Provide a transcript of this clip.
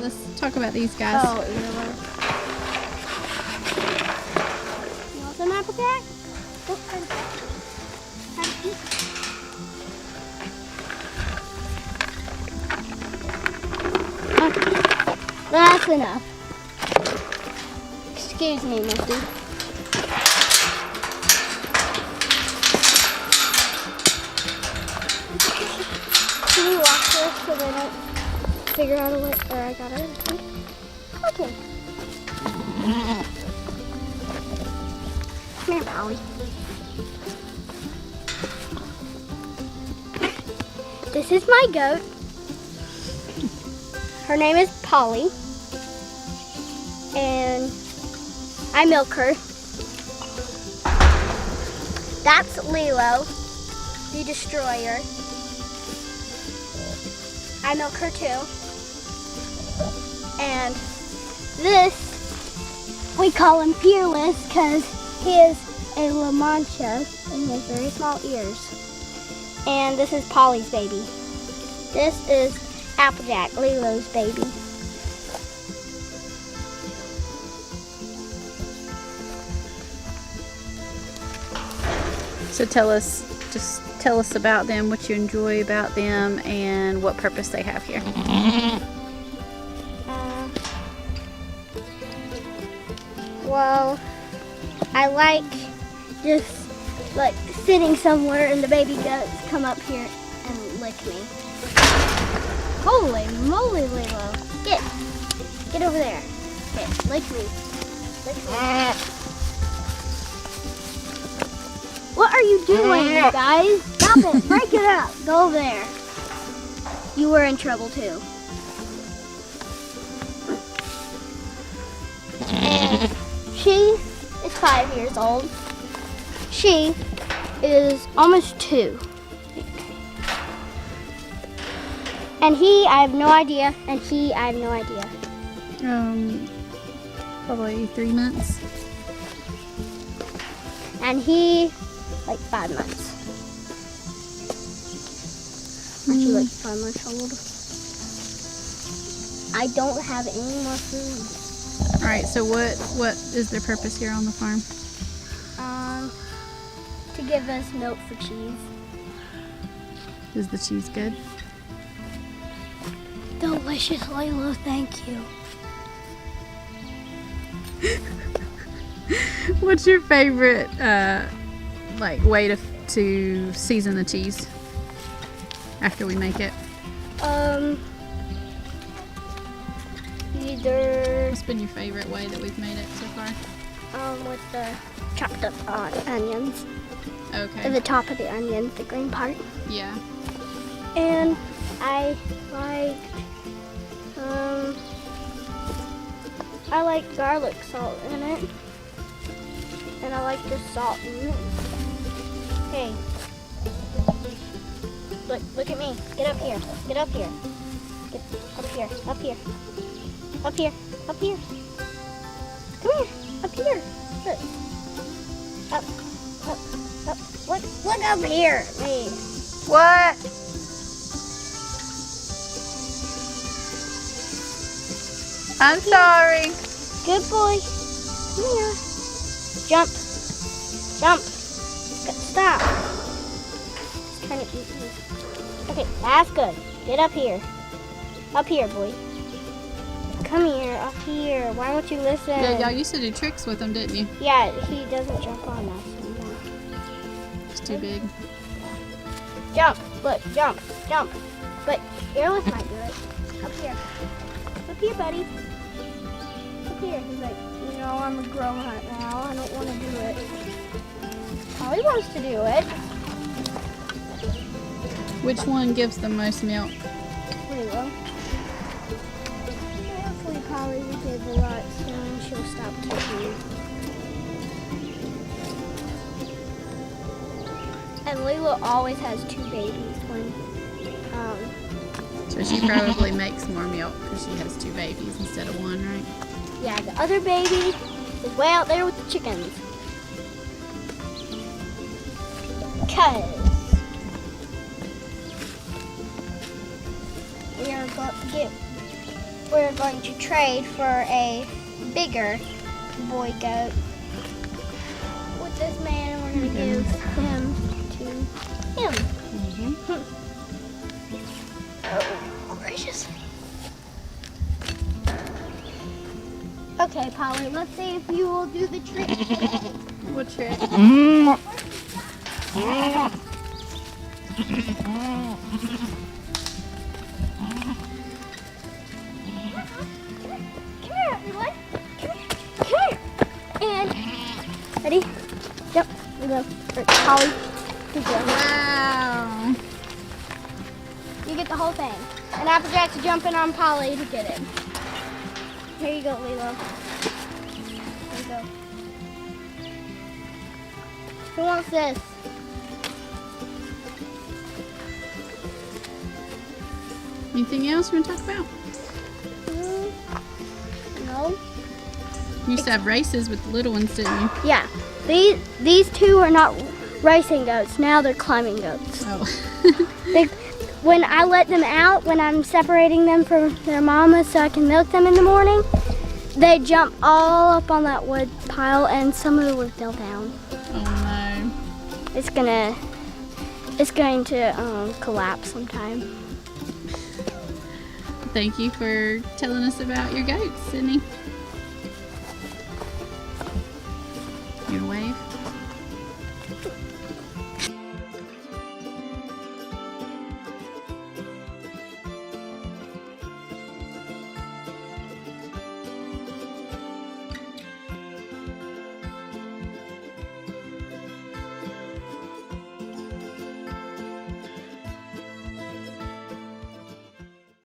let's talk about these guys. Oh, you want some apple jack? Go for it. Have a piece. Okay. That's enough. Excuse me, Misty. Can you walk this so they don't figure out a way? Or I got it. Okay. Come here, Polly. This is my goat. Her name is Polly. And I milk her. That's Lilo, the destroyer. I milk her too. And this, we call him Fearless because he is a La Mancha and he has very small ears. And this is Polly's baby. This is Applejack, Lilo's baby. So tell us about them, what you enjoy about them, and what purpose they have here. Well, I like just like sitting somewhere and the baby goats come up here and lick me. Holy moly, Lilo. Get over there. Okay, lick me. Lick me. What are you doing, you guys? Stop it. Break it up. Go over there. You were in trouble too. And she is 5 years old. She is almost 2. And he, I have no idea. And he, I have no idea. Probably 3 months. And he, like 5 months. Actually, like 5 months old. I don't have any more food. All right. So what is their purpose here on the farm? To give us milk for cheese. Is the cheese good? Delicious, Lilo. Thank you. What's your favorite like way to season the cheese after we make it? Either What's been your favorite way that we've made it so far? with the chopped up onions. Okay. At the top of the onions, the green part. Yeah. And I like garlic salt in it. And I like the salt in it. Hey. Look at me. Get up here. Get up here. Get up here. Up here. Up here. Up here. Come here. Up here. Look. Up. Up. Up. Look up here. Hey. What? I'm sorry. Good boy. Come here. Jump. Jump. Stop. He's trying to eat me. Okay, that's good. Get up here. Up here, boy. Come here, up here. Why won't you listen? Yeah, y'all used to do tricks with them, didn't you? Yeah, he doesn't jump on us anymore. It's too big. Jump. Look, jump. Jump. But Fearless might do it. Up here. Up here, buddy. Up here. He's like, no, I'm a grown-up now. I don't want to do it. Polly wants to do it. Which one gives the most milk? Lilo. Hopefully Polly will give a lot soon. She'll stop kicking. And Lilo always has 2 babies when So she probably makes more milk because she has 2 babies instead of 1, right? yeah, the other baby is way out there with the chickens. Cause we are about to get we're going to trade for a bigger boy goat with this man, and we're going to give him to him. Oh, gracious. Okay, Polly, let's see if you will do the trick today. What trick? Come here, everyone. Come here. And ready? Jump. We go. Polly, good job. Wow. You get the whole thing. And Applejack's jumping on Polly to get it. Here you go, Lilo. Here you go. Who wants this? Anything else you want to talk about? No. You used to have races with the little ones, didn't you? Yeah. These two are not racing goats. Now they're climbing goats. Oh. When I let them out, when I'm separating them from their mama so I can milk them in the morning, they jump all up on that wood pile and some of the wood fell down. Oh no. It's going to collapse sometime. Thank you for telling us about your goats, Sydney. You wanna wave?